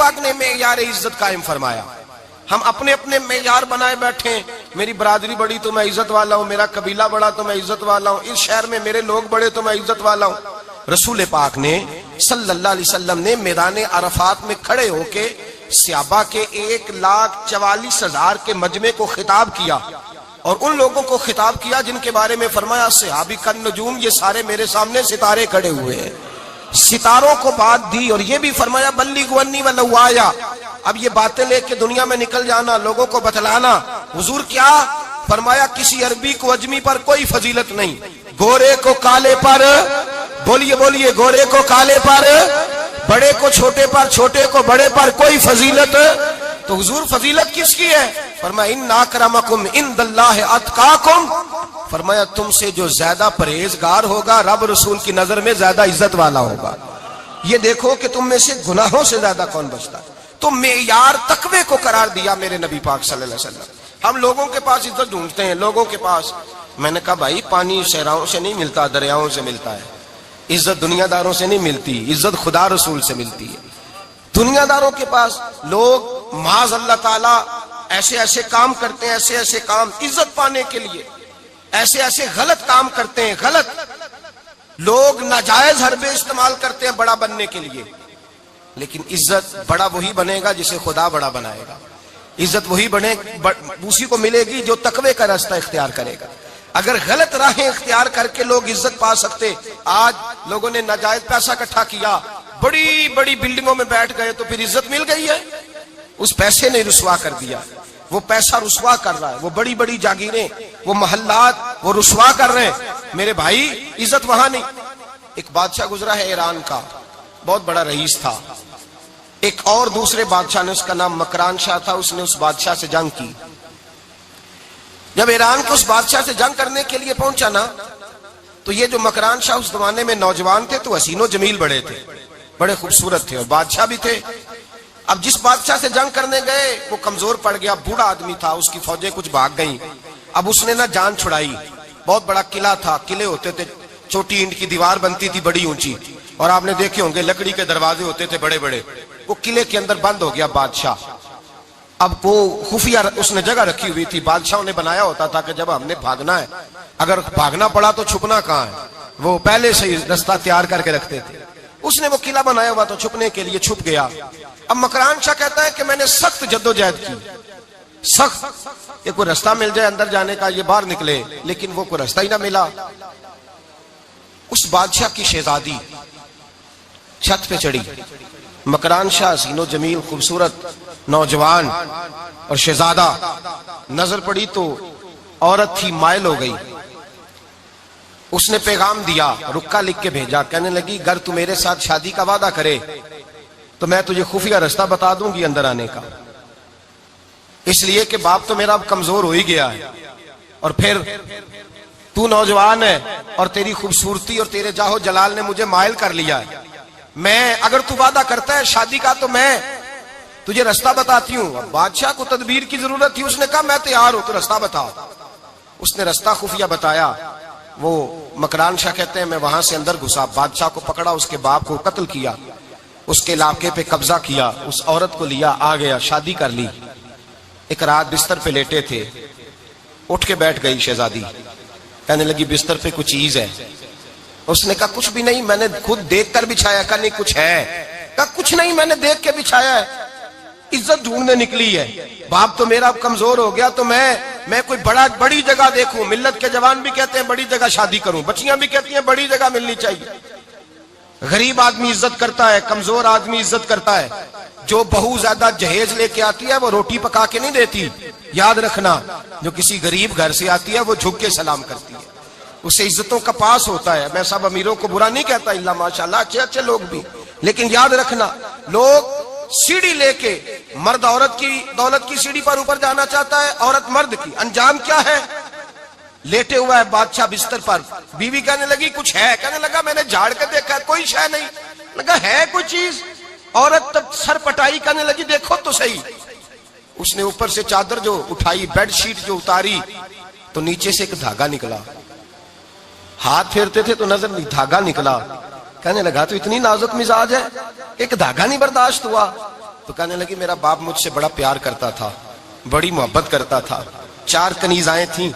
پاک نے معیار عزت قائم فرمایا. ہم اپنے اپنے معیار بنائے بیٹھے ہیں. میری برادری بڑی تو میں عزت والا ہوں, میرا قبیلہ بڑا تو میں عزت والا ہوں, اس شہر میں میرے لوگ بڑے تو میں عزت والا ہوں. رسول پاک نے صلی اللہ علیہ وسلم نے میدان عرفات میں کھڑے ہو کے صحابہ کے 1,44,000 کے مجمع کو خطاب کیا, اور ان لوگوں کو خطاب کیا جن کے بارے میں فرمایا صحابی کا نجوم, یہ سارے میرے سامنے ستارے کھڑے ہوئے ہیں. ستاروں کو بات دی اور یہ بھی فرمایا بلغوا انی ولو آیا. اب یہ باتیں لے کے دنیا میں نکل جانا, لوگوں کو بتلانا. حضور کیا فرمایا؟ کسی عربی کو اجمی پر کوئی فضیلت نہیں, گورے کو کالے پر, بولیے بولیے, گورے کو کالے پر, بڑے کو چھوٹے پر, چھوٹے کو بڑے پر کوئی فضیلت. تو حضور فضیلت کس کی ہے؟ فرمایا ان اکرمکم عند اللہ اتقاکم. فرمایا تم سے جو زیادہ پرہیزگار ہوگا رب رسول کی نظر میں زیادہ عزت والا ہوگا. یہ دیکھو کہ تم میں سے گناہوں سے زیادہ کون بچتا ہے. تو معیار تقوی کو قرار دیا میرے نبی پاک صلی اللہ علیہ وسلم. ہم لوگوں کے پاس عزت ڈھونڈتے ہیں, لوگوں کے پاس. میں نے کہا بھائی پانی صحراؤں سے نہیں ملتا, دریاؤں سے ملتا ہے. عزت دنیا داروں سے نہیں ملتی, عزت خدا رسول سے ملتی ہے. دنیا داروں کے پاس لوگ معاذ اللہ تعالی ایسے ایسے کام کرتے ہیں, ایسے ایسے کام عزت پانے کے لیے, ایسے ایسے غلط کام کرتے ہیں. غلط لوگ ناجائز حربے استعمال کرتے ہیں بڑا بننے کے لیے. لیکن عزت بڑا وہی بنے گا جسے خدا بڑا بنائے گا. عزت وہی بنے, اسی کو ملے گی جو تقوی کا راستہ اختیار کرے گا. اگر غلط راہیں اختیار کر کے لوگ عزت پا سکتے, آج لوگوں نے ناجائز پیسہ اکٹھا کیا, بڑی بڑی بلڈنگوں میں بیٹھ گئے تو پھر عزت مل گئی ہے. اس پیسے نے رسوا کر دیا, وہ پیسہ رسوا کر رہا ہے. وہ بڑی بڑی جاگیریں, وہ محلات, وہ رسوا کر رہے ہیں. میرے بھائی عزت وہاں نہیں. ایک بادشاہ گزرا ہے ایران کا, بہت بڑا رئیس تھا. ایک اور دوسرے بادشاہ نے, اس کا نام مکران شاہ تھا, اس نے اس بادشاہ سے جنگ کی. جب ایران کے اس بادشاہ سے جنگ کرنے کے لیے پہنچا نا, تو یہ جو مکران شاہ اس زمانے میں نوجوان تھے تو حسین و جمیل بڑے تھے, بڑے خوبصورت تھے, اور بادشاہ بھی تھے. اب جس بادشاہ سے جنگ کرنے گئے وہ کمزور پڑ گیا, بوڑھا آدمی تھا, اس کی فوجیں کچھ بھاگ گئیں. اب اس نے نا جان چھڑائی. بہت بڑا قلعہ تھا, قلعے ہوتے تھے, چھوٹی اینٹ کی دیوار بنتی تھی بڑی اونچی, اور آپ نے دیکھے ہوں گے لکڑی کے دروازے ہوتے تھے بڑے بڑے. وہ قلعے کے اندر بند ہو گیا بادشاہ. اب وہ خفیہ اس نے جگہ رکھی ہوئی تھی, بادشاہوں نے بنایا ہوتا تھا کہ جب ہم نے بھاگنا ہے, اگر بھاگنا پڑا تو چھپنا کہاں ہے, وہ پہلے سے رستہ تیار کر کے رکھتے تھے. اس نے وہ قلعہ بنایا ہوا تو چھپنے کے لیے چھپ گیا. اب مکران شاہ کہتا ہے کہ میں نے سخت جدوجہد کی, سخت, یہ کوئی رستہ مل جائے اندر جانے کا, یہ باہر نکلے, لیکن وہ کوئی رستہ ہی نہ ملا. اس بادشاہ کی شہزادی چھت پہ چڑھی. مکران شاہ حسین و جمیل, خوبصورت نوجوان اور شہزادہ, نظر پڑی تو عورت تھی, مائل ہو گئی. اس نے پیغام دیا, رکا لکھ کے بھیجا, کہنے لگی اگر تو میرے ساتھ شادی کا وعدہ کرے تو میں تجھے خفیہ رستہ بتا دوں گی اندر آنے کا, اس لیے کہ باپ تو میرا اب کمزور ہو ہی گیا ہے, اور پھر تو نوجوان ہے, اور تیری خوبصورتی اور تیرے جاہو جلال نے مجھے مائل کر لیا ہے. میں اگر تو وعدہ کرتا ہے شادی کا تو میں تجھے رستہ بتاتی ہوں. اب بادشاہ کو تدبیر کی ضرورت تھی, اس نے کہا میں تیار ہوں, تو رستہ بتا. اس نے رستہ خفیہ بتایا. وہ مکران شاہ کہتے ہیں میں وہاں سے اندر گھسا, بادشاہ کو پکڑا, اس کے باپ کو قتل کیا, اس کے علاقے پہ قبضہ کیا, اس عورت کو لیا, آ گیا, شادی کر لی. ایک رات بستر پہ لیٹے تھے, اٹھ کے بیٹھ گئی شہزادی, کہنے لگی بستر پہ کچھ چیز ہے. اس نے کہا کچھ بھی نہیں, میں نے خود دیکھ کر بچھایا. کہا نہیں کچھ ہے. کہا کچھ نہیں, میں نے دیکھ کے بچھایا ہے. عزت ڈھونڈنے نکلی ہے, باپ تو میرا اب کمزور ہو گیا, تو میں کوئی بڑی جگہ دیکھوں. ملت کے جوان بھی کہتے ہیں بڑی جگہ شادی کروں, بچیاں بھی کہتی ہیں بڑی جگہ ملنی چاہیے. غریب آدمی عزت کرتا ہے, کمزور آدمی عزت کرتا ہے. جو بہو زیادہ جہیز لے کے آتی ہے وہ روٹی پکا کے نہیں دیتی, یاد رکھنا. جو کسی غریب گھر سے آتی ہے وہ جھک کے سلام کرتی ہے, اسے عزتوں کا پاس ہوتا ہے. میں سب امیروں کو برا نہیں کہتا, اللہ ماشاءاللہ اچھے اچھے لوگ بھی, لیکن یاد رکھنا لوگ سیڑھی لے کے, مرد عورت کی دولت کی سیڑھی پر اوپر جانا چاہتا ہے, عورت مرد کی. انجام کیا ہے؟ لیٹے ہوا ہے بادشاہ بستر پر, بیوی کہنے لگی کچھ ہے. کہنے لگا میں نے جھاڑ کے دیکھا کوئی شے نہیں. لگا ہے کوئی چیز. عورت تب سر پٹائی, کہنے لگی دیکھو تو صحیح. اس نے اوپر سے چادر جو اٹھائی, بیڈ شیٹ جو اتاری, تو نیچے سے ایک دھاگا نکلا. ہاتھ پھیرتے تھے تو نظر نہیں, دھاگا نکلا. کہنے لگا تو اتنی نازک مزاج ہے, ایک دھاگا نہیں برداشت ہوا. تو تو کہنے لگی میرا باپ مجھ سے بڑا پیار کرتا تھا, بڑی محبت کرتا تھا, 4 کنیزائیں تھیں.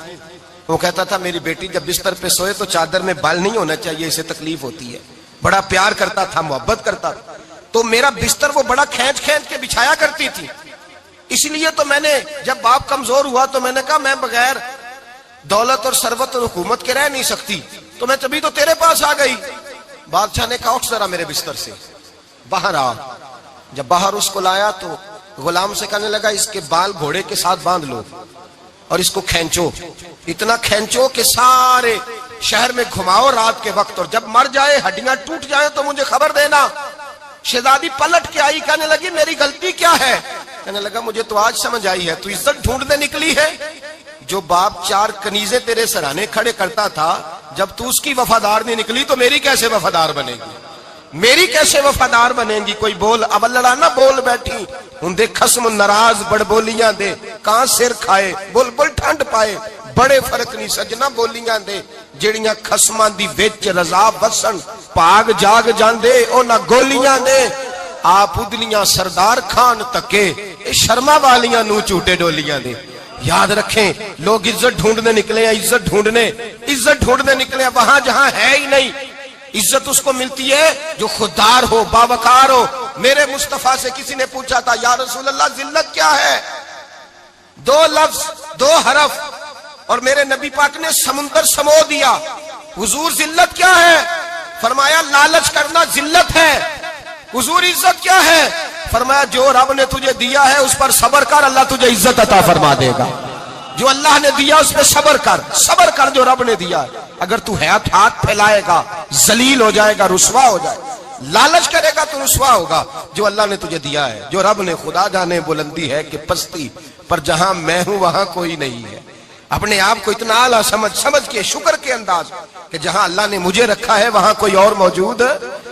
وہ کہتا تھا میری بیٹی جب بستر پہ سوئے تو چادر میں بال نہیں ہونا چاہیے, اسے تکلیف ہوتی ہے. بڑا پیار کرتا تھا, محبت کرتا تھا, تو میرا بستر وہ بڑا کھینچ کھینچ کے بچھایا کرتی تھی. اس لیے تو میں نے جب باپ کمزور ہوا تو میں نے کہا میں بغیر دولت اور ثروت اور حکومت کے رہ نہیں سکتی, تو میں تبھی تو تیرے پاس آ گئی. بادشاہ نے کہا اٹھ ذرا میرے بستر سے, باہر آ. جب باہر اس کو لایا تو غلام سے کہنے لگا اس کے بال گھوڑے کے ساتھ باندھ لو اور اس کو کھینچو, اتنا کھینچو کہ سارے شہر میں گھماؤ رات کے وقت, اور جب مر جائے ہڈیاں ٹوٹ جائیں تو مجھے خبر دینا. شہزادی پلٹ کے آئی, کہنے لگی میری غلطی کیا ہے؟ کہنے لگا مجھے تو آج سمجھ آئی ہے, تو عزت ڈھونڈنے نکلی ہے. جو باپ 4 کنیزیں تیرے سرانے کھڑے کرتا تھا, جب تو اس کی وفادار نہیں نکلی تو میری کیسے وفادار بنے گی, میری کیسے وفادار بنے گی؟ کوئی بول اب لڑانا بول بیٹھی ہوں دے خصم ناراض بڑ بولیاں دے, کہاں سر کھائے بول بول ٹھنڈ پائے. بڑے فرق نہیں سجنا بولیاں دے جڑیاں خصماں دی وچ رضا وسن, پاگ جاگ جاندے او نہ گولیاں دے. آپ ادلیاں سردار خان تکے اے شرما والیاں نو چوٹے ڈولیاں دے. یاد رکھیں لوگ عزت ڈھونڈنے نکلے ہیں, عزت ڈھونڈنے نکلے ہیں وہاں جہاں ہے ہی نہیں. عزت اس کو ملتی ہے جو خوددار ہو, باوقار ہو. میرے مصطفیٰ سے کسی نے پوچھا تھا یا رسول اللہ ذلت کیا ہے؟ 2 لفظ 2 حرف, اور میرے نبی پاک نے سمندر سمو دیا. حضور ذلت کیا ہے؟ فرمایا لالچ کرنا ذلت ہے. حضور عزت کیا ہے؟ فرمایا جو رب نے تجھے دیا ہے اس پر صبر کر, اللہ تجھے عزت عطا فرما دے گا. جو اللہ نے دیا اس پہ صبر کر جو رب نے دیا. اگر تو ہاتھ پھیلائے گا ذلیل ہو جائے گا, رسوا ہو جائے گا. لالچ کرے گا تو رسوا ہوگا. جو اللہ نے تجھے دیا ہے, جو رب نے, خدا جانے بلندی ہے کہ پستی, پر جہاں میں ہوں وہاں کوئی نہیں ہے. اپنے آپ کو اتنا اعلیٰ سمجھ کے شکر کے انداز کہ جہاں اللہ نے مجھے رکھا ہے وہاں کوئی اور موجود.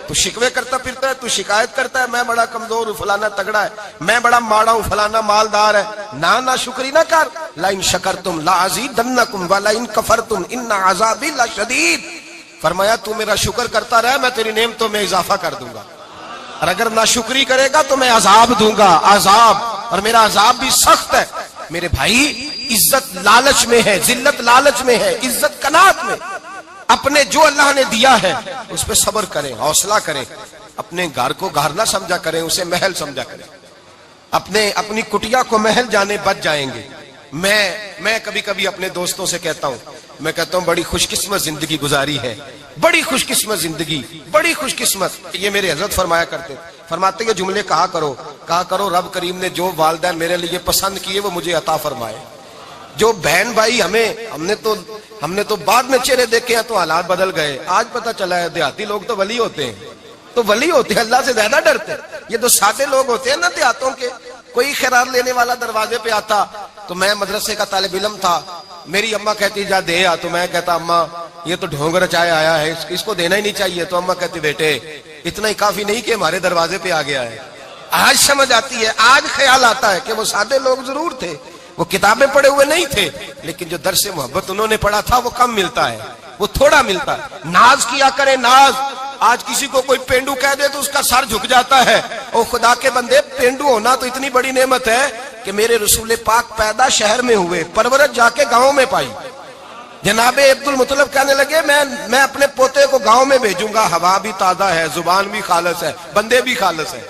تو شکوے کرتا پھرتا ہے, تو شکایت کرتا ہے میں بڑا کمزور ہوں, فلانا تگڑا ہے, میں بڑا ماڑا ہوں, فلانا مالدار ہے. نا شکری نہ کر. لئن شکرتم لازیدنکم ولئن کفرتم ان عذابی لشدید. فرمایا تو میرا شکر کرتا رہے, میں تیری نعمتوں میں اضافہ کر دوں گا, اور اگر ناشکری کرے گا تو میں عذاب دوں گا, عذاب, اور میرا عذاب بھی سخت ہے. میرے بھائی عزت لالچ میں ہے, ذلت لالچ میں ہے, عزت قناعت میں. اپنے جو اللہ نے دیا ہے اس پہ صبر کریں, حوصلہ کریں. اپنے گھر کو گھر نہ سمجھا کریں, اسے محل سمجھا کریں. اپنی کٹیا کو محل جانے بچ جائیں گے. میں کبھی کبھی اپنے دوستوں سے کہتا ہوں بڑی خوش قسمت زندگی گزاری ہے, بڑی خوش قسمت زندگی, بڑی خوش قسمت. یہ میرے حضرت فرمایا کرتے, فرماتے یہ جملے کہا کرو رب کریم نے جو والدین میرے لیے پسند کیے وہ مجھے عطا فرمائے. جو بہن بھائی ہم نے تو بعد میں چہرے دیکھے ہیں تو حالات بدل گئے. آج پتہ چلا ہے دیہاتی لوگ تو ولی ہوتے ہیں, اللہ سے زیادہ ڈرتے ہیں. یہ تو سادے لوگ ہوتے ہیں نا دیہاتوں کے. کوئی خیرات لینے والا دروازے پہ آتا تو میں مدرسے کا طالب علم تھا, میری اماں کہتی جا دے آ, تو میں کہتا اماں یہ تو ڈھونگ رچائے آیا ہے, اس کو دینا ہی نہیں چاہیے. تو اماں کہتی بیٹے اتنا ہی کافی نہیں کہ ہمارے دروازے پہ آ گیا ہے. آج سمجھ آتی ہے, آج خیال آتا ہے کہ وہ سادے لوگ ضرور تھے, وہ کتابیں پڑھے ہوئے نہیں تھے, لیکن جو درس محبت انہوں نے پڑھا تھا وہ کم ملتا ہے, وہ تھوڑا ملتا ہے. ناز کیا کرے, ناز. آج کسی کو کوئی پینڈو کہہ دے تو اس کا سر جھک جاتا ہے. او خدا کے بندے, پینڈو ہونا تو اتنی بڑی نعمت ہے کہ میرے رسول پاک پیدا شہر میں ہوئے, پرورش جا کے گاؤں میں پائی. جناب عبد المطلب کہنے لگے میں اپنے پوتے کو گاؤں میں بھیجوں گا, ہوا بھی تازہ ہے, زبان بھی خالص ہے, بندے بھی خالص ہے.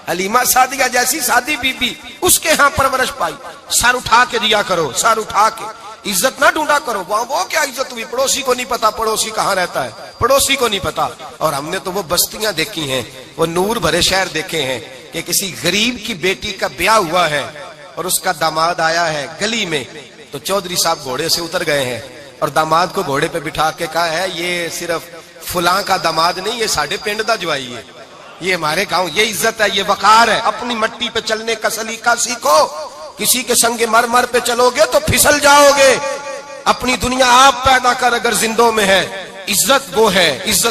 حلیمہ سعدیہ جیسی سادی بی بی, اس کے ہاں پرورش پائی. سر اٹھا کے دیا کرو, سر اٹھا کے. عزت نہ ڈھونڈا کرو, وہ کیا عزت ہوئی, پڑوسی کو نہیں پتا پڑوسی کہاں رہتا ہے, پڑوسی کو نہیں پتا. اور ہم نے تو وہ بستیاں دیکھی ہیں, وہ نور بھرے شہر دیکھے ہیں کہ کسی غریب کی بیٹی کا بیاہ ہوا ہے اور اس کا داماد آیا ہے گلی میں, تو چودھری صاحب گھوڑے سے اتر گئے ہیں اور داماد کو گھوڑے پہ بٹھا کے کہا ہے یہ صرف فلاں کا داماد نہیں, یہ ساڑھے پنڈ دا جوائی ہے, یہ ہمارے گاؤں, یہ عزت ہے, یہ وقار ہے. اپنی مٹی پہ چلنے کا سلیقہ سیکھو, کسی کے سنگ مرمر پہ چلو گے تو پھسل جاؤ گے. اپنی دنیا آپ پیدا کر اگر زندوں میں ہے. عزت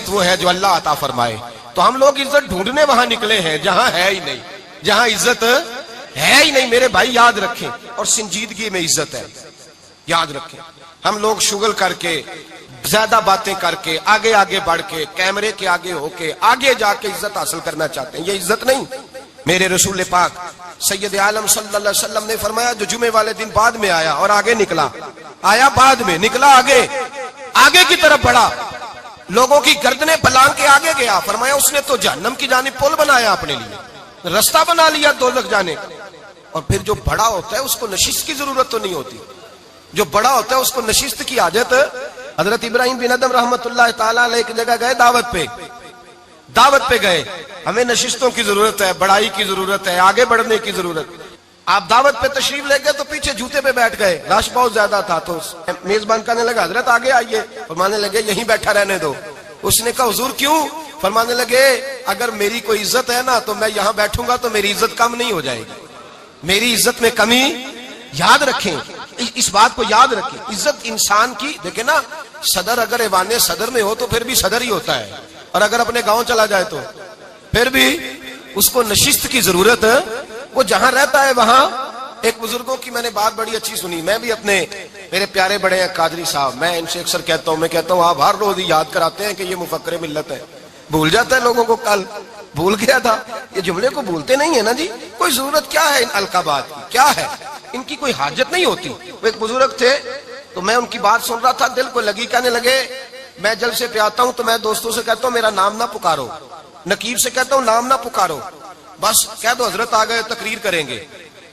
وہ ہے جو اللہ عطا فرمائے. تو ہم لوگ عزت ڈھونڈنے وہاں نکلے ہیں جہاں ہے ہی نہیں, جہاں عزت ہے ہی نہیں. میرے بھائی یاد رکھیں, اور سنجیدگی میں عزت ہے, یاد رکھیں. ہم لوگ شغل کر کے, زیادہ باتیں کر کے, آگے بڑھ کے, کیمرے کے آگے ہو کے, آگے جا کے عزت حاصل کرنا چاہتے ہیں. یہ عزت نہیں. میرے رسول پاک سید عالم صلی اللہ علیہ وسلم نے فرمایا جو جمعے والے دن بعد میں آیا اور آگے نکلا، آیا بعد میں، نکلا آگے، آگے کی طرف بڑھا، لوگوں کی گردنیں پلانگ کے آگے گیا، فرمایا اس نے تو جہنم کی جانب پل بنایا اپنے لیے، رستہ بنا لیا دوزخ جانے کا۔ اور پھر جو بڑا ہوتا ہے اس کو نشست کی ضرورت تو نہیں ہوتی، جو بڑا ہوتا ہے اس کو نشست کی حاجت۔ حضرت ابراہیم بن ادم رحمت اللہ تعالیٰ علیہ ایک جگہ گئے، دعوت پہ گئے، ہمیں نشستوں کی ضرورت ہے، بڑائی کی ضرورت ہے، آگے بڑھنے کی ضرورت۔ آپ دعوت پہ تشریف لے گئے تو پیچھے جوتے پہ بیٹھ گئے، رش بہت زیادہ تھا، تو میزبان کہنے لگا حضرت آگے آئیے، فرمانے لگے یہیں بیٹھا رہنے دو۔ اس نے کہا حضور کیوں؟ فرمانے لگے اگر میری کوئی عزت ہے نا تو میں یہاں بیٹھوں گا تو میری عزت کم نہیں ہو جائے گی، میری عزت میں کمی یاد رکھیں، اس بات کو یاد رکھیں۔ عزت انسان کی، دیکھیں نا، صدر اگر ایوان صدر میں ہو تو پھر بھی صدر ہی ہوتا ہے، اور اگر اپنے گاؤں چلا جائے تو پھر بھی اس کو نشست کی ضرورت ہے، وہ جہاں رہتا ہے وہاں۔ ایک بزرگوں کی میں نے بات بڑی اچھی سنی، میں بھی اپنے میرے پیارے بڑے ہیں قادری صاحب، میں ان سے اکثر کہتا ہوں آپ ہر روز یاد کراتے ہیں کہ یہ مفکر ملت ہے، بھول جاتا ہے لوگوں کو، کل بھول گیا تھا، یہ جملے کو بھولتے نہیں ہے نا جی، کوئی ضرورت کیا ہے ان القابات کی، کیا ہے ان کی کوئی حاجت نہیں ہوتی۔ وہ ایک بزرگ تھے تو میں ان کی بات سن رہا تھا، دل کو لگی، کہنے لگے میں جلسے پہ آتا ہوں تو میں دوستوں سے کہتا ہوں میرا نام نہ پکارو، نقیب سے کہتا ہوں نام نہ پکارو، بس کہہ دو حضرت آ گئے تقریر کریں گے۔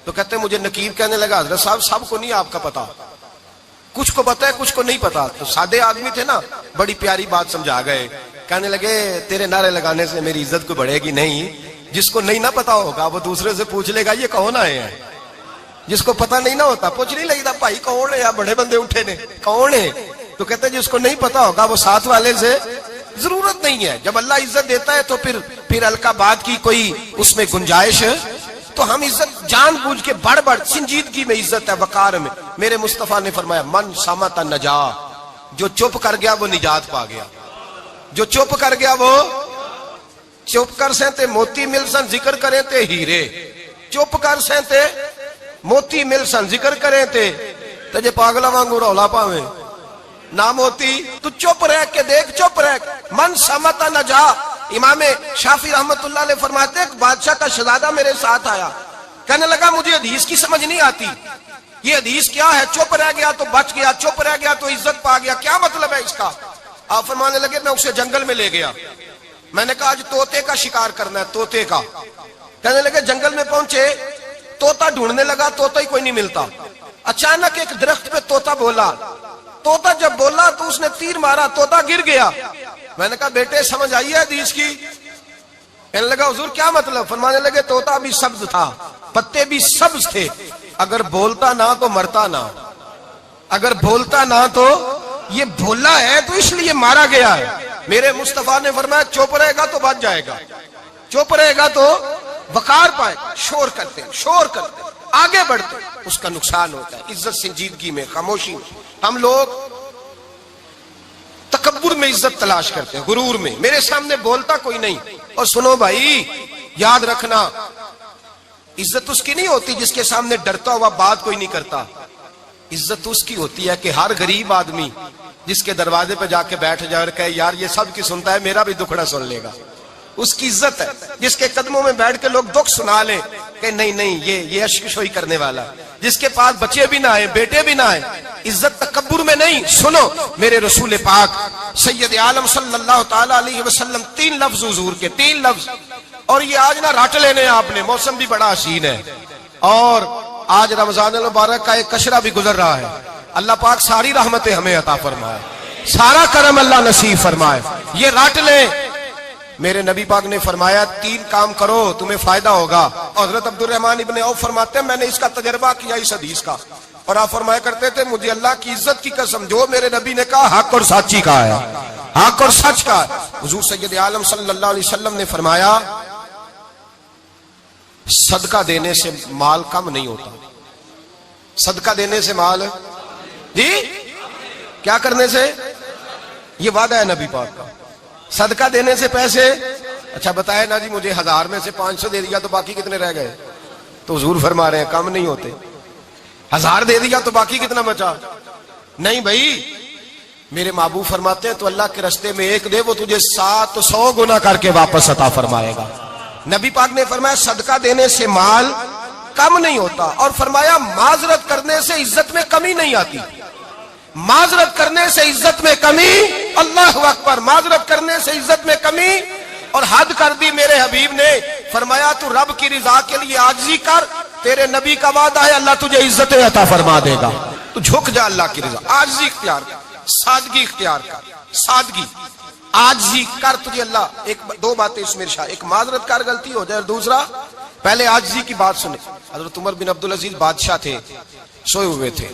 تو کہتے ہیں مجھے نقیب کہنے لگا حضرت صاحب سب کو نہیں آپ کا پتا، کچھ کو پتا ہے کچھ کو نہیں پتا۔ تو سادے آدمی تھے نا، بڑی پیاری بات سمجھا گئے، کہنے لگے تیرے نعرے لگانے سے میری عزت کو بڑھے گی نہیں، جس کو نہیں نہ پتا ہوگا وہ دوسرے سے پوچھ لے گا یہ کون آئے ہیں، جس کو پتا نہیں نہ ہوتا پوچھ نہیں لگتا بھائی کون ہے، یا بڑے بندے اٹھے نے کون ہے، تو کہتے ہیں جس کو نہیں پتا ہوگا وہ ساتھ والے سے ضرورت نہیں ہے۔ جب اللہ عزت دیتا ہے تو پھر القابات کی کوئی اس میں گنجائش ہے، تو ہم عزت جان بوجھ کے بڑھ سنجیدگی میں عزت ہے، وقار میں۔ میرے مصطفیٰ نے فرمایا من صمت نجا، جو چپ کر گیا وہ نجات پا گیا، جو چپ کر گیا وہ چپ کر سہتے موتی مل سن ذکر کریں تے ہیرے، چپ کر سہتے موتی مل سن ذکر کریں تے جے پاگلا وانگو رولا پاویں نہ موتی، تو چپ رہ کے دیکھ، چپ رہ من صمت نجا۔ امام شافعی رحمت اللہ علیہ فرماتے ہیں ایک بادشاہ کا شہزادہ میرے ساتھ آیا، کہنے لگا مجھے حدیث کی سمجھ نہیں آتی، یہ حدیث کیا ہے، چپ رہ گیا تو بچ گیا، چپ رہ گیا تو عزت پا گیا، کیا مطلب ہے اس کا؟ آپ فرمانے لگے میں اسے جنگل میں لے گیا، میں نے کہا آج طوطے کا شکار کرنا ہے، طوطے کا۔ کہنے لگے جنگل میں پہنچے، طوطا ڈھونڈنے لگا، طوطا ہی کوئی نہیں ملتا۔ اچانک ایک درخت پہ طوطا بولا، طوطا جب بولا تو اس نے تیر مارا، طوطا گر گیا۔ میں نے کہا بیٹے سمجھ آئی ہے حدیث کی؟ کہنے لگا حضور کیا مطلب؟ فرمانے لگے طوطا بھی سبز تھا، پتے بھی سبز تھے، اگر بولتا نہ تو مرتا نہ، اگر بولتا نہ تو یہ بولا ہے تو اس لیے مارا گیا ہے۔ میرے مصطفیٰ نے فرمایا چپ رہے گا تو بچ جائے گا، چپ رہے گا تو وقار پائے گا۔ شور کرتے آگے بڑھتے اس کا نقصان ہوتا ہے۔ عزت سنجیدگی میں، خاموشی میں۔ ہم لوگ تکبر میں عزت تلاش کرتے ہیں، غرور میں، میرے سامنے بولتا کوئی نہیں۔ اور سنو بھائی یاد رکھنا، عزت اس کی نہیں ہوتی جس کے سامنے ڈرتا ہوا بات کوئی نہیں کرتا، عزت اس کی ہوتی ہے کہ ہر غریب آدمی جس کے دروازے پہ جا کے بیٹھ جائے اور کہے یار یہ سب کی سنتا ہے میرا بھی دکھڑا سن لے گا، اس کی عزت ہے۔ جس کے قدموں میں بیٹھ کے لوگ دکھ سنا لیں کہ نہیں یہ اشکشوئی کرنے والا، جس کے پاس بچے بھی نہ آئے بیٹے بھی نہ آئے، عزت تکبر میں نہیں۔ سنو میرے رسول پاک سید عالم صلی اللہ تعالی علیہ وسلم 3 لفظ حضور کے، 3 لفظ، اور یہ آج نہ رٹ لینے آپ نے، موسم بھی بڑا حسین ہے اور آج رمضان المبارک کا ایک کشرہ بھی گزر رہا ہے۔ اللہ پاک ساری رحمتیں ہمیں عطا فرمائے، سارا کرم اللہ نصیب فرمائے، یہ رٹ لیں۔ میرے نبی پاک نے فرمایا 3 کام کرو تمہیں فائدہ ہوگا۔ حضرت عبد الرحمن ابن عوف فرماتے ہیں میں نے اس کا تجربہ کیا اس حدیث کا، اور آپ فرمایا کرتے تھے مجھے اللہ کی عزت کی قسم جو میرے نبی نے کہا حق اور سچی کہا ہے، حق اور سچ کا ہے۔ حضور سید عالم صلی اللہ علیہ وسلم نے فرمایا صدقہ دینے سے مال کم نہیں ہوتا، صدقہ دینے سے مال جی کیا کرنے سے، یہ وعدہ ہے نبی پاک کا، صدقہ دینے سے پیسے۔ اچھا بتائے نا جی مجھے 1000 میں سے 500 دے دیا تو باقی کتنے رہ گئے؟ تو حضور فرما رہے ہیں کم نہیں ہوتے۔ 1000 دے دیا تو باقی کتنا بچا؟ نہیں بھائی، میرے محبوب فرماتے ہیں تو اللہ کے رستے میں 1 دے وہ تجھے 700 گنا کر کے واپس عطا فرمائے گا۔ نبی پاک نے فرمایا صدقہ دینے سے مال کم نہیں ہوتا، اور فرمایا معذرت کرنے سے عزت میں کمی نہیں آتی. معذرت کرنے سے عزت میں کمی، اللہ اکبر، معذرت کرنے سے عزت میں کمی. اور حد کر دی میرے حبیب نے، فرمایا تو رب کی رضا کے لیے عاجزی کر، تیرے نبی کا وعدہ ہے اللہ تجھے عزت عطا فرما دے گا. تو جھک جا اللہ کی رضا، عاجزی اختیار کر، سادگی اختیار کر، سادگی عاجزی کر، تجھے اللہ. ایک دو باتیں اس میں ارشاد، ایک معذرت کر غلطی ہو جائے، اور دوسرا پہلے عاجزی کی بات سنے. حضرت عمر بن عبدالعزیز بادشاہ تھے، سوئے ہوئے تھے،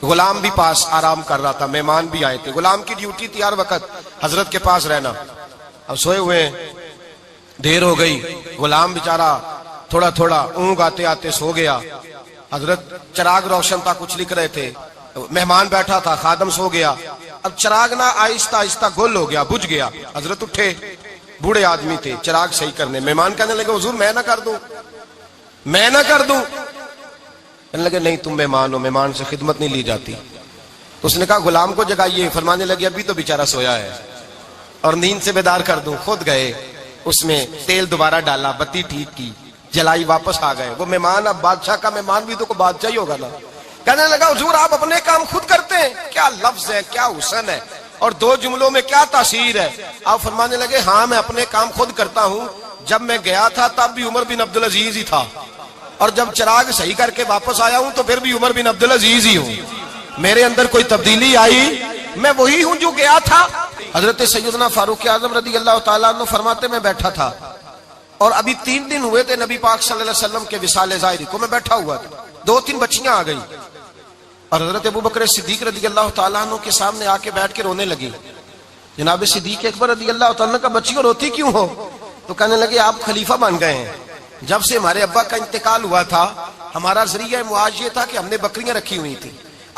غلام بھی پاس آرام کر رہا تھا، مہمان بھی آئے تھے. غلام کی ڈیوٹی تھی ہر وقت حضرت کے پاس رہنا. اب سوئے ہوئے، دیر ہو گئی، غلام بیچارہ تھوڑا تھوڑا اونگ آتے آتے سو گیا. حضرت چراغ روشن تھا، کچھ لکھ رہے تھے، مہمان بیٹھا تھا، خادم سو گیا. اب چراغ نہ آہستہ آہستہ گل ہو گیا، بجھ گیا. حضرت اٹھے، بوڑھے آدمی تھے، چراغ صحیح کرنے. مہمان کہنے لگے حضور میں نہ کر دوں، میں نہ کر دوں. کہنے لگے نہیں تم مہمان ہو، مہمان سے خدمت نہیں لی جاتی. تو اس نے کہا غلام کو جگائیے. فرمانے لگے ابھی تو بیچارہ سویا ہے اور نیند سے بیدار کر دوں. خود گئے، اس میں تیل دوبارہ ڈالا، بتی ٹھیک کی، جلائی، واپس آ گئے. وہ مہمان اب بادشاہ کا مہمان بھی تو کوئی بادشاہ ہی ہوگا نا. کہنے لگا حضور آپ اپنے کام خود کرتے ہیں. کیا لفظ ہے، کیا حسن ہے، اور دو جملوں میں کیا تاثیر ہے. آپ فرمانے لگے ہاں میں اپنے کام خود کرتا ہوں. جب میں گیا تھا تب بھی عمر بن عبدالعزیز ہی تھا، اور جب چراغ صحیح کر کے واپس آیا ہوں تو پھر بھی عمر بن عبدالعزیز ہی ہوں. میرے اندر کوئی تبدیلی آئی؟ میں وہی ہوں جو گیا تھا. حضرت سیدنا فاروق اعظم رضی اللہ تعالیٰ عنہ فرماتے میں بیٹھا تھا، اور ابھی 3 دن ہوئے تھے نبی پاک صلی اللہ علیہ وسلم کے وصال ظاہری کو. میں بیٹھا ہوا تھا، 2-3 بچیاں آ گئی، اور حضرت ابوبکر صدیق رضی اللہ تعالیٰ عنہ کے سامنے آ کے بیٹھ کے رونے لگی. جناب صدیق اکبر رضی اللہ تعالیٰ عنہ کا بچیوں روتی کیوں ہو؟ تو کہنے لگے آپ خلیفہ بن گئے ہیں. جب سے ہمارے ابا کا انتقال ہوا تھا ہمارا ذریعہ معاش یہ تھا کہ ہم نے بکریاں رکھی ہوئی تھی.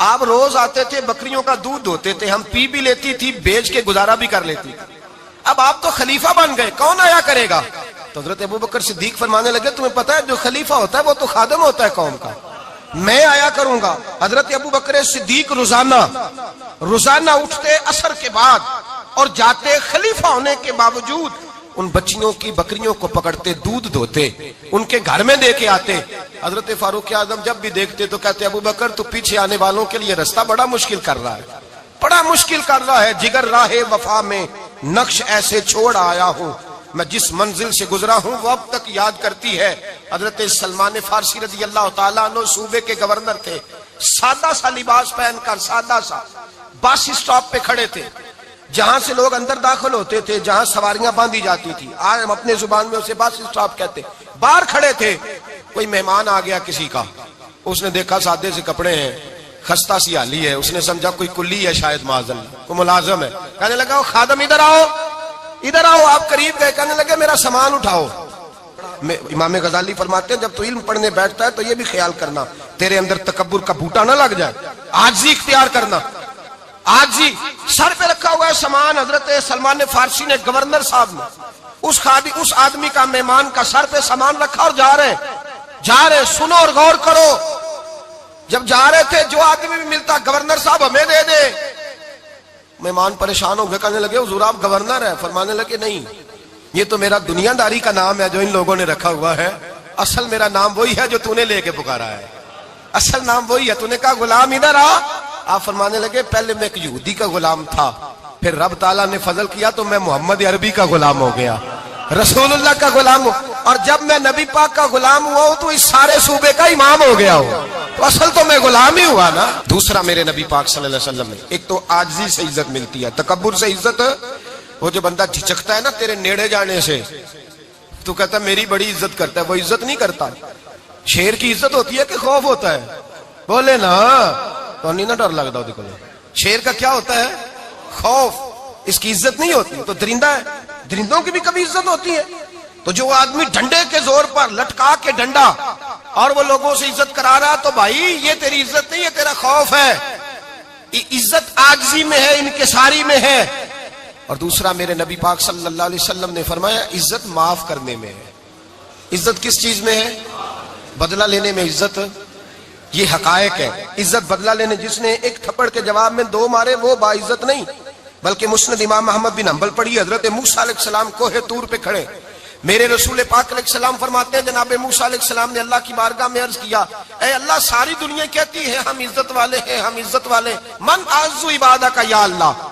آپ روز آتے تھے، بکریوں کا دودھ دھوتے تھے، ہم پی بھی لیتی تھی، بیچ کے گزارا بھی کر لیتی تھی. اب آپ تو خلیفہ بن گئے، کون آیا کرے گا؟ تو حضرت ابوبکر صدیق فرمانے لگے تمہیں پتہ ہے جو خلیفہ ہوتا ہے وہ تو خادم ہوتا ہے قوم کا، میں آیا کروں گا. حضرت ابوبکر صدیق روزانہ اٹھتے عصر کے بعد اور جاتے، خلیفہ ہونے کے باوجود ان بچیوں کی بکریوں کو پکڑتے، دودھ دھوتے، ان کے گھر میں دے کے آتے. حضرت فاروق اعظم جب بھی دیکھتے تو کہتے ابوبکر تو پیچھے آنے والوں کے لیے راستہ بڑا مشکل کر رہا ہے، بڑا مشکل کر رہا ہے. جگر راہ وفا میں نقش ایسے چھوڑ آیا ہوں، میں جس منزل سے گزرا ہوں وہ اب تک یاد کرتی ہے. حضرت سلمان فارسی رضی اللہ تعالیٰ عنہ صوبے کے گورنر تھے، سادہ سا لباس پہن کر، سادہ سا، بس اسٹاپ پہ کھڑے تھے، جہاں سے لوگ اندر داخل ہوتے تھے، جہاں سواریاں باندھی جاتی تھی، آج ہم اپنے زبان میں اسے بس اسٹاپ کہتے. باہر کھڑے تھے، کوئی مہمان آ گیا کسی کا، اس نے دیکھا سادے سے کپڑے ہیں، خستہ سی حالی ہے، اس نے سمجھا کوئی کلی ہے، شاید معاذ اللہ کوئی ملازم ہے. کہنے لگا خادم ادھر آؤ، ادھر آؤ. آپ قریب گئے، کہنے لگے میرا سامان اٹھاؤ. امام غزالی فرماتے ہیں جب تو علم پڑھنے بیٹھتا ہے تو یہ بھی خیال کرنا تیرے اندر تکبر کا بوٹا نہ لگ جائے، عاجزی اختیار کرنا. عاجزی، سر پہ رکھا ہوا ہے سامان. حضرت سلمان فارسی نے، گورنر صاحب نے، اس آدمی کا، مہمان کا سر پہ سامان رکھا اور جا رہے. سنو اور غور کرو. جب جا رہے تھے جو آدمی بھی ملتا گورنر صاحب ہمیں دے دے. مہمان پریشان ہو گئے، کہنے لگے حضور آپ گورنر ہیں؟ فرمانے لگے نہیں، یہ تو میرا دنیا داری کا نام ہے جو ان لوگوں نے رکھا ہوا ہے، اصل میرا نام وہی ہے جو تو نے لے کے پکارا ہے، اصل نام وہی ہے. تو نے کہا غلام ادھر آ. آپ فرمانے لگے پہلے میں ایک یہودی کا غلام تھا، پھر رب تعالیٰ نے فضل کیا تو میں محمد عربی کا غلام ہو گیا، رسول اللہ کا غلام ہوں، اور جب میں نبی پاک کا غلام ہوا ہوں تو اس سارے صوبے کا امام ہو گیا ہوں، تو اصل تو میں غلام ہی ہوا نا. دوسرا میرے نبی پاک صلی اللہ علیہ وسلم نے، ایک تو عاجزی سے عزت ملتی ہے، تکبر سے عزت. وہ جو بندہ جھجکتا ہے نا تیرے نیڑے جانے سے، تو کہتا ہے میری بڑی عزت کرتا ہے، وہ عزت نہیں کرتا. شیر کی عزت ہوتی ہے کہ خوف ہوتا ہے؟ بولے نا تو نہیں نہ ڈر لگتا. دیکھو شیر کا کیا ہوتا ہے؟ خوف. اس کی عزت نہیں ہوتی. تو درندہ ہے، درندوں کی بھی کبھی عزت ہوتی ہے. تو جو آدمی ڈنڈے کے زور پر لٹکا کے ڈنڈا اور وہ لوگوں سے عزت کرا رہا، تو بھائی یہ تیری عزت نہیں، یہ تیرا خوف ہے. عزت عاجزی میں ہے، انکساری میں ہے. اور دوسرا میرے نبی پاک صلی اللہ علیہ وسلم نے فرمایا عزت معاف کرنے میں ہے. عزت کس چیز میں ہے؟ بدلہ لینے میں عزت. یہ حقائق ہے. عزت بدلہ لینے، جس نے ایک تھپڑ کے جواب میں 2 مارے وہ باعزت نہیں، بلکہ مسند امام محمد بن حنبل پڑھی، حضرت موسیٰ علیہ السلام کوہ طور پہ کھڑے، میرے رسول پاک علیہ السلام فرماتے ہیں جناب موسیٰ علیہ السلام نے اللہ کی بارگاہ میں عرض کیا، اے اللہ ساری دنیا کہتی ہے ہم عزت والے ہیں، ہم عزت والے، من اعز عبادک یا اللہ،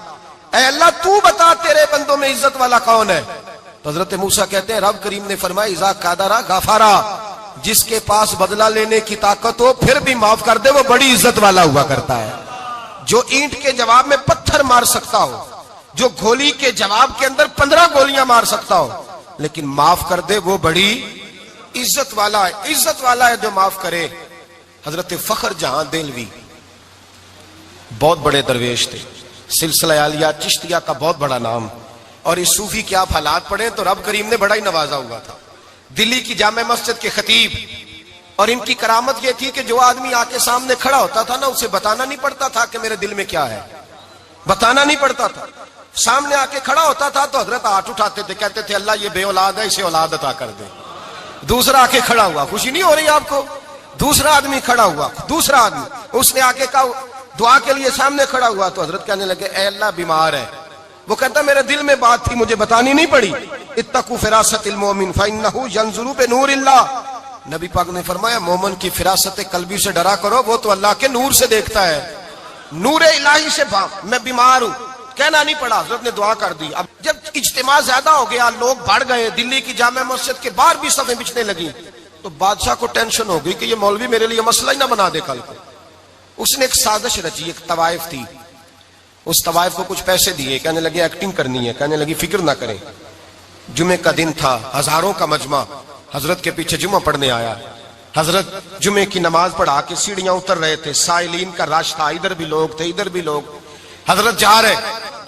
اے اللہ تو بتا تیرے بندوں میں عزت والا کون ہے؟ تو حضرت موسیٰ کہتے ہیں رب کریم نے فرمایا اذا قادر غفارا، جس کے پاس بدلہ لینے کی طاقت ہو پھر بھی معاف کر دے وہ بڑی عزت والا ہوا کرتا ہے۔ جو اینٹ کے جواب میں پتھر مار سکتا ہو، جو گولی کے جواب کے اندر 15 گولیاں مار سکتا ہو، لیکن معاف کر دے وہ بڑی عزت والا ہے، عزت والا ہے جو معاف کرے۔ حضرت فخر جہاں دہلوی بہت بڑے درویش تھے، سلسلہ عالیہ چشتیہ کا بہت بڑا نام، اور اس صوفی کے آپ حالات پڑھیں تو رب کریم نے بڑا ہی نوازا ہوا تھا۔ دلی کی جامع مسجد کے خطیب، اور ان کی کرامت یہ تھی کہ جو آدمی آ کے سامنے کھڑا ہوتا تھا نا اسے بتانا نہیں پڑتا تھا کہ میرے دل میں کیا ہے، بتانا نہیں پڑتا تھا، سامنے آ کے کھڑا ہوتا تھا تو حضرت ہاتھ اٹھاتے تھے، کہتے تھے اللہ یہ بے اولاد ہے اسے اولاد عطا کر دے۔ دوسرا آ کے کھڑا ہوا، خوشی نہیں ہو رہی آپ کو؟ دوسرا آدمی کھڑا ہوا، دوسرا آدمی اس نے آ کے کہا دعا کے لیے سامنے کھڑا ہوا تو حضرت کہنے لگے اے اللہ بیمار ہے، وہ کہتا میرے دل میں بات تھی مجھے بتانی نہیں پڑی، اتقوا فراست المومن فانه ينظر بنور اللہ، نبی پاک نے فرمایا مومن کی فراست قلبی سے ڈرا کرو، وہ تو اللہ کے نور سے دیکھتا ہے، نور الہی سے میں بیمار ہوں، کہنا نہیں پڑا، حضرت نے دعا کر دی۔ اب جب اجتماع زیادہ ہو گیا، لوگ بڑھ گئے، دلی کی جامع مسجد کے باہر بھی صفیں بچھنے لگی، تو بادشاہ کو ٹینشن ہو گئی کہ یہ مولوی میرے لیے مسئلہ ہی نہ بنا دے کل کو۔ اس نے ایک سازش رچی، ایک طوائف تھی، اس طوائف کو کچھ پیسے دیے، کہنے لگے ایکٹنگ کرنی ہے، کہنے لگی فکر نہ کریں۔ جمعے کا دن تھا، ہزاروں کا مجمع حضرت کے پیچھے جمعہ پڑھنے آیا، حضرت جمعے کی نماز پڑھا کے سیڑھیاں اتر رہے تھے، سائلین کا رش تھا، ادھر بھی لوگ تھے ادھر بھی لوگ، حضرت جا رہے،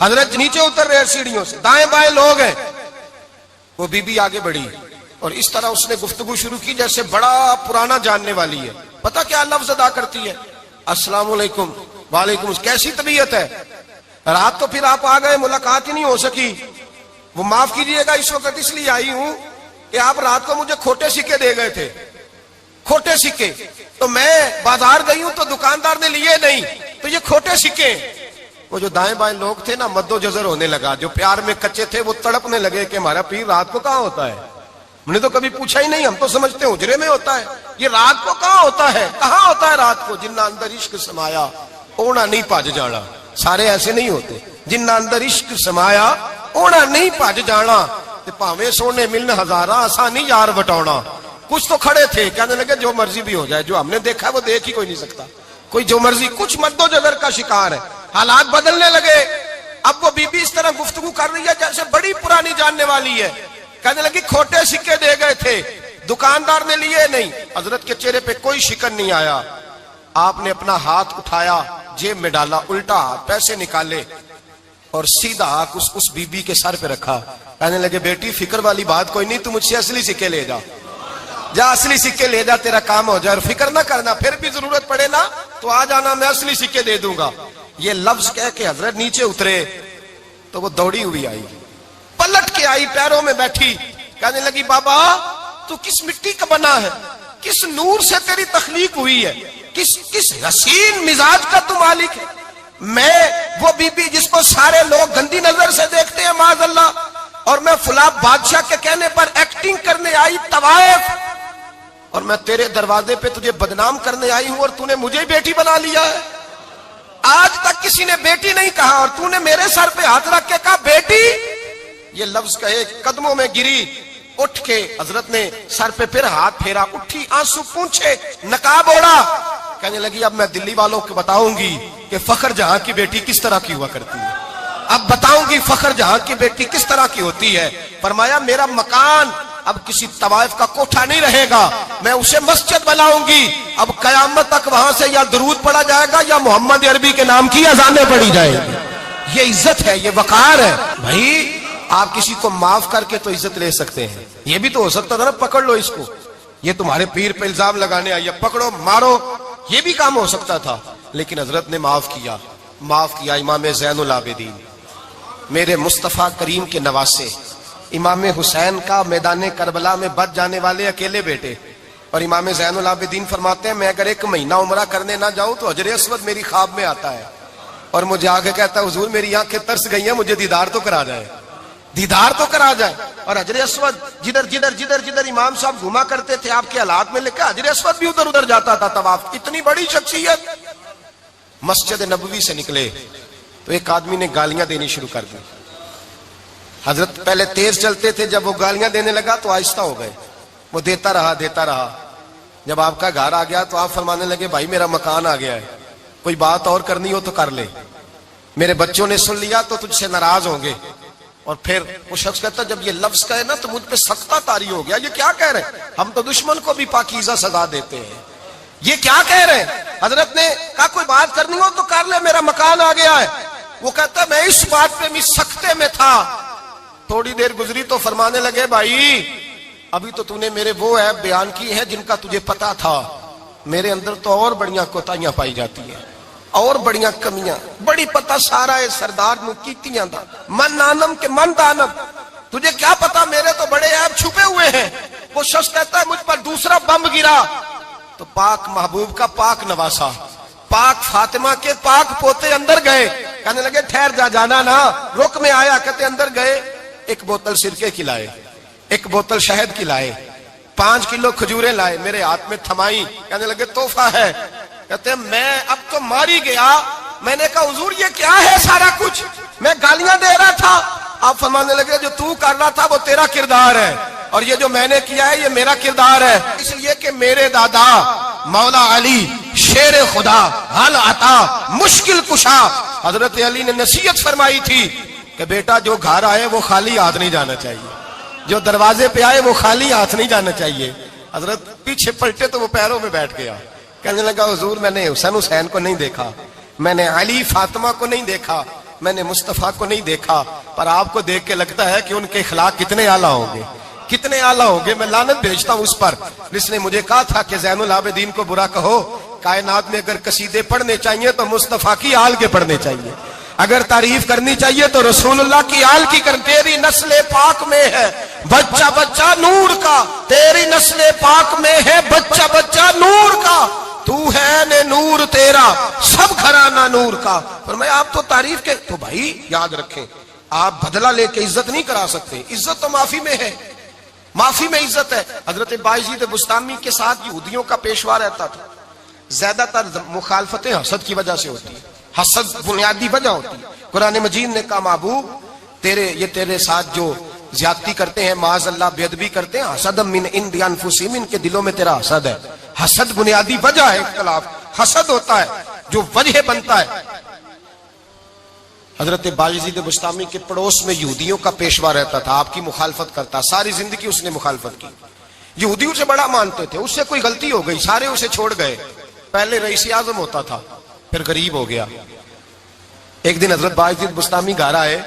حضرت نیچے اتر رہے سیڑھیوں سے، دائیں بائیں لوگ ہیں، وہ بی بی آگے بڑھی اور اس طرح اس نے گفتگو شروع کی جیسے بڑا پرانا جاننے والی ہے۔ پتہ کیا لفظ ادا کرتی ہے؟ السلام علیکم، وعلیکم، کیسی طبیعت ہے؟ رات تو پھر آپ آ گئے، ملاقات ہی نہیں ہو سکی، وہ معاف کیجئے گا اس وقت اس لیے آئی ہوں کہ آپ رات کو مجھے کھوٹے سکے دے گئے تھے، کھوٹے سکے، تو میں بازار گئی ہوں تو دکاندار نے لیے نہیں، تو یہ کھوٹے سکے۔ وہ جو دائیں بائیں لوگ تھے نا مد و جزر ہونے لگا، جو پیار میں کچے تھے وہ تڑپنے لگے کہ ہمارا پیر رات کو کہاں ہوتا ہے، ہم نے تو کبھی پوچھا ہی نہیں، ہم تو سمجھتے ہیں حجرے میں ہوتا ہے، یہ رات کو کہاں ہوتا ہے، کہاں ہوتا ہے رات کو؟ جنہ اندر عشق سمایا اونا نہیں پج جانا، سارے ایسے نہیں ہوتے، جنہ اندر عشق سمایا اونا نہیں پج جانا، تے پاویں سونے ملن ہزاراں آسانی یار بٹاؤنا۔ کچھ تو کھڑے تھے کہنے لگے جو مرضی بھی ہو جائے، جو ہم نے دیکھا وہ دیکھ ہی کوئی نہیں سکتا، کوئی جو مرضی، کچھ مد و جزر کا شکار ہے۔ حالات بدلنے لگے، اب وہ بی بی اس طرح گفتگو کر رہی ہے جیسے بڑی پرانی جاننے والی ہے، کہنے لگی کھوٹے سکے دے گئے تھے، دکاندار نے لیے نہیں۔ حضرت کے چہرے پہ کوئی شکن نہیں آیا، آپ نے اپنا ہاتھ اٹھایا، جیب میں ڈالا، الٹا ہاتھ، پیسے نکالے اور سیدھا ہاتھ اس بی بی کے سر پہ رکھا، کہنے لگے بیٹی فکر والی بات کوئی نہیں، تو مجھ سے اصلی سکے لے جا، جا اصلی سکے لے جا، تیرا کام ہو جائے، اور فکر نہ کرنا، پھر بھی ضرورت پڑے نا تو آ جانا، میں اصلی سکے دے دوں گا۔ یہ لفظ کہہ کے حضرت نیچے اترے تو وہ دوڑی ہوئی آئی، پلٹ کے آئی، پیروں میں بیٹھی، کہنے لگی بابا تو کس مٹی کا بنا ہے، کس نور سے تیری تخلیق ہوئی ہے، کس حسین مزاج کا تو مالک ہے؟ میں وہ بی بی جس کو سارے لوگ گندی نظر سے دیکھتے ہیں معاذ اللہ، اور میں فلاں بادشاہ کے کہنے پر ایکٹنگ کرنے آئی طوائف، اور میں تیرے دروازے پہ تجھے بدنام کرنے آئی ہوں اور تو نے مجھے بیٹی بنا لیا ہے۔ آج تک کسی نے بیٹی نہیں کہا اور تو نے میرے سر پہ ہاتھ رکھ کے کہا بیٹی، یہ لفظ کہے قدموں میں گری، اٹھ کے حضرت نے سر پہ پھر ہاتھ پھیرا، اٹھی، آنسو پونچھے، نقاب اوڑا، کہنے لگی اب میں دلی والوں کو بتاؤں گی کہ فخر جہاں کی بیٹی کس طرح کی ہوا کرتی ہے، اب بتاؤں گی فخر جہاں کی بیٹی کس طرح کی ہوتی ہے۔ فرمایا میرا مکان اب کسی طوائف کا کوٹھا نہیں رہے گا، میں اسے مسجد بناؤں گی، اب قیامت تک وہاں سے یا درود پڑھا جائے گا یا محمد عربی کے نام کی اذانیں پڑھی جائے گی۔ یہ عزت ہے، یہ وقار ہے۔ بھائی آپ کسی کو معاف کر کے تو عزت لے سکتے ہیں، یہ بھی تو ہو سکتا تھا نا پکڑ لو اس کو، یہ تمہارے پیر پہ الزام لگانے آئی ہے، پکڑو مارو، یہ بھی کام ہو سکتا تھا، لیکن حضرت نے معاف کیا، معاف کیا۔ امام زین العابدین میرے مصطفیٰ کریم کے نواسے، امام حسین کا میدان کربلا میں بچ جانے والے اکیلے بیٹے، اور امام زین العابدین فرماتے ہیں میں اگر ایک مہینہ عمرہ کرنے نہ جاؤں تو حجر اسود میری خواب میں آتا ہے اور مجھے آگے کہتا ہے حضور میری آنکھیں ترس گئی ہیں، مجھے دیدار تو کرا جائے۔ دیدار تو کرا جائے. اور حجر اسود جدھر جدھر جدھر جدھر امام صاحب گھوما کرتے تھے آپ کے حالات میں لکھا حجر اسود بھی ادھر ادھر جاتا تھا طواف. اتنی بڑی شخصیت. مسجد نبوی سے نکلے تو ایک آدمی نے گالیاں دینی شروع کر دی. حضرت پہلے تیز چلتے تھے, جب وہ گالیاں دینے لگا تو آہستہ ہو گئے. وہ دیتا رہا. جب آپ کا گھر آ گیا تو آپ فرمانے لگے بھائی میرا مکان آ گیا ہے, کوئی بات اور کرنی ہو تو کر لے, میرے بچوں نے سن لیا تو تجھ سے ناراض ہوں گے. اور پھر وہ شخص کہتا جب یہ لفظ کہے نا تو مجھ پہ سختہ طاری ہو گیا, یہ کیا کہہ رہے ہیں, ہم تو دشمن کو بھی پاکیزہ سزا دیتے ہیں, یہ کیا کہہ رہے ہیں. حضرت نے کہا کوئی بات کرنی ہو تو کر لے, میرا مکان آ گیا ہے. وہ کہتا میں اس بات پہ بھی سختے میں تھا. تھوڑی دیر گزری تو فرمانے لگے بھائی ابھی تو نے میرے وہ عیب بیان کی ہیں جن کا تجھے پتا تھا, میرے اندر تو اور بڑیاں کوتاہیاں پائی جاتی ہیں, اور بڑیاں کمیاں, بڑی پتا سارا ہے سردار نو کیتیاں دا من نانم کے من دانم, تجھے کیا پتا میرے تو بڑے عیب چھپے ہوئے ہیں. وہ شخص کہتا ہے مجھ پر دوسرا بم گرا تو پاک محبوب کا پاک نواسا, پاک فاطمہ کے پاک پوتے اندر گئے. کہنے لگے ٹھہر جا, جانا نا, رک میں آیا. کہتے اندر گئے, ایک بوتل سرکے کی لائے, ایک بوتل شہد کی لائے, 5 کلو کھجوریں لائے, میرے ہاتھ میں تھمائی. کہنے لگے تحفہ ہے. کہتے ہیں میں اب تو ماری گیا. میں نے کہا حضور یہ کیا ہے سارا کچھ, میں گالیاں دے رہا تھا. آپ فرمانے لگے جو تو کر رہا تھا وہ تیرا کردار ہے, اور یہ جو میں نے کیا ہے یہ میرا کردار ہے. اس لیے کہ میرے دادا مولا علی شیر خدا حل عطا مشکل کشا, حضرت علی نے نصیحت فرمائی تھی کہ بیٹا جو گھر آئے وہ خالی ہاتھ نہیں جانا چاہیے, جو دروازے پہ آئے وہ خالی ہاتھ نہیں جانا چاہیے. حضرت پیچھے پلٹے تو وہ پیروں میں بیٹھ گیا. کہنے لگا حضور میں نے حسین کو نہیں دیکھا, میں نے علی فاطمہ کو نہیں دیکھا, میں نے مصطفیٰ کو نہیں دیکھا, پر آپ کو دیکھ کے لگتا ہے کہ ان کے اخلاق کتنے اعلیٰ ہوں گے, کتنے اعلیٰ ہوں گے. میں لعنت بھیجتا ہوں اس پر جس نے مجھے کہا تھا کہ زین العابدین کو برا کہو, کائنات میں اگر قصیدے پڑھنے چاہیے تو مصطفیٰ کی آل کے پڑھنے چاہیے, اگر تعریف کرنی چاہیے تو رسول اللہ کی آل کی کر. تیری نسل پاک میں ہے بچہ بچہ نور کا, تیری نسل پاک میں ہے بچہ بچہ نور کا, تو ہے نے نور تیرا سب گھرانہ نور کا. فرمایا آپ تو تعریف کے, تو بھائی یاد رکھیں آپ بدلہ لے کے عزت نہیں کرا سکتے, عزت تو معافی میں ہے, معافی میں عزت ہے. حضرت بایزید بستامی کے ساتھ یہودیوں کا پیشوا رہتا تھا. زیادہ تر مخالفتیں حسد کی وجہ سے ہوتی ہیں, حسد بنیادی وجہ ہوتی ہے. قرآن مجید نے کہا محبوب یہ تیرے ساتھ جو زیادتی کرتے ہیں, معاذ اللہ بے ادبی کرتے ہیں, حسد من عند انفسہم, ان کے دلوں میں تیرا حسد ہے. حسد بنیادی وجہ ہے اختلاف, حسد ہوتا ہے جو وجہ بنتا ہے. حضرت بایزید بستامی کے پڑوس میں یہودیوں کا پیشوا رہتا تھا, آپ کی مخالفت کرتا, ساری زندگی اس نے مخالفت کی. یہودی اسے بڑا مانتے تھے, اس سے کوئی غلطی ہو گئی سارے اسے چھوڑ گئے. پہلے رئیس اعظم ہوتا تھا پھر غریب ہو گیا. ایک دن حضرت بایزید بستامی گھر آئے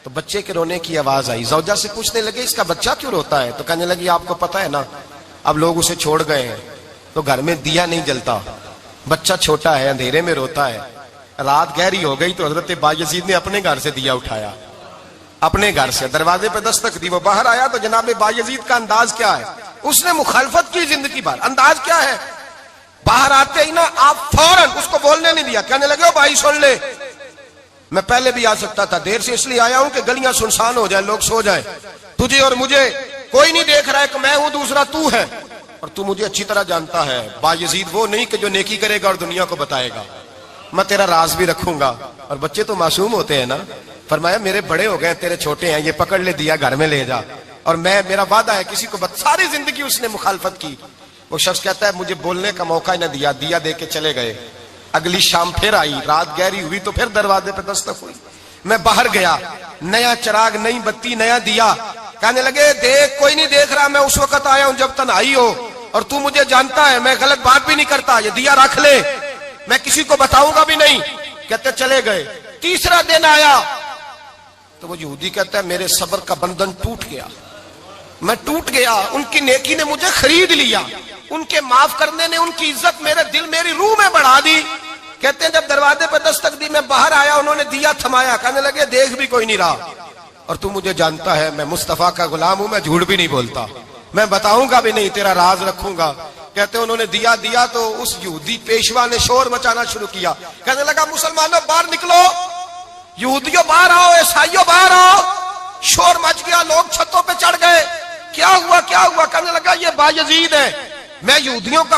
تو بچے کے رونے کی آواز آئی. زوجہ سے پوچھنے لگے اس کا بچہ کیوں روتا ہے, تو کہنے لگی آپ کو پتا ہے نا اب لوگ اسے چھوڑ گئے ہیں تو گھر میں دیا نہیں جلتا, بچہ چھوٹا ہے اندھیرے میں روتا ہے. رات گہری ہو گئی تو حضرت بایزید نے اپنے گھر سے دیا اٹھایا, اپنے گھر سے دروازے پہ دستک دی. وہ باہر آیا تو جناب بایزید کا انداز کیا ہے, اس نے مخالفت کی زندگی بھر. انداز کیا ہے, باہر آتے ہی نا آپ فوراً اس کو بولنے نہیں دیا. کہنے لگے او بھائی سن لے, میں پہلے بھی آ سکتا تھا, دیر سے اس لیے آیا ہوں کہ گلیاں سنسان ہو جائیں, لوگ سو جائیں, تجھے اور مجھے کوئی نہیں دیکھ رہا ہے کہ میں ہوں دوسرا تو ہے, اور تو مجھے اچھی طرح جانتا ہے. بایزید وہ نہیں کہ جو نیکی کرے گا اور دنیا کو بتائے گا, میں تیرا راز بھی رکھوں گا. اور بچے تو معصوم ہوتے ہیں نا. فرمایا میرے بڑے ہو گئے تیرے چھوٹے ہیں, یہ پکڑ لے دیا گھر میں لے جا, اور میرا وعدہ ہے کسی کو ساری زندگی اس نے مخالفت کی. وہ شخص کہتا ہے مجھے بولنے کا موقع ہی نہ دیا, دیا دے کے چلے گئے. اگلی شام پھر آئی, رات گہری ہوئی تو پھر دروازے پہ دستک ہوئی. میں باہر گیا, نیا چراغ, نئی بتی, نیا دیا. کہنے لگے دیکھ کوئی نہیں دیکھ رہا, میں اس وقت آیا ہوں جب تنہائی ہو, اور تو مجھے جانتا ہے میں غلط بات بھی نہیں کرتا, یہ دیا رکھ لے, میں کسی کو بتاؤں گا بھی نہیں. کہتے چلے گئے. تیسرا دن آیا تو وہ یہودی کہتا ہے میرے صبر کا بندھن ٹوٹ گیا, میں ٹوٹ گیا. ان کی نیکی نے مجھے خرید لیا, ان کے معاف کرنے نے ان کی عزت میرے دل میری روح میں بڑھا دی. کہتے ہیں جب دروازے پہ دستک دی میں باہر آیا, انہوں نے دیا تھمایا. کہنے لگے دیکھ بھی کوئی نہیں رہا, اور تو مجھے جانتا ہے میں مصطفیٰ کا غلام ہوں, میں جھوٹ بھی نہیں بولتا, میں بتاؤں گا بھی نہیں, تیرا راز رکھوں گا. کہتے ہیں انہوں نے دیا تو اس یہودی پیشوا نے شور مچانا شروع کیا. کہنے لگا مسلمانوں باہر نکلو, یہودیوں باہر آؤ, عیسائیوں باہر آؤ, شور مچ گیا، لوگ چھتوں پہ چڑھ گئے، کیا ہوا کیا ہوا؟ کہنے لگا یہ بایزید ہے، میں یہودیوں کا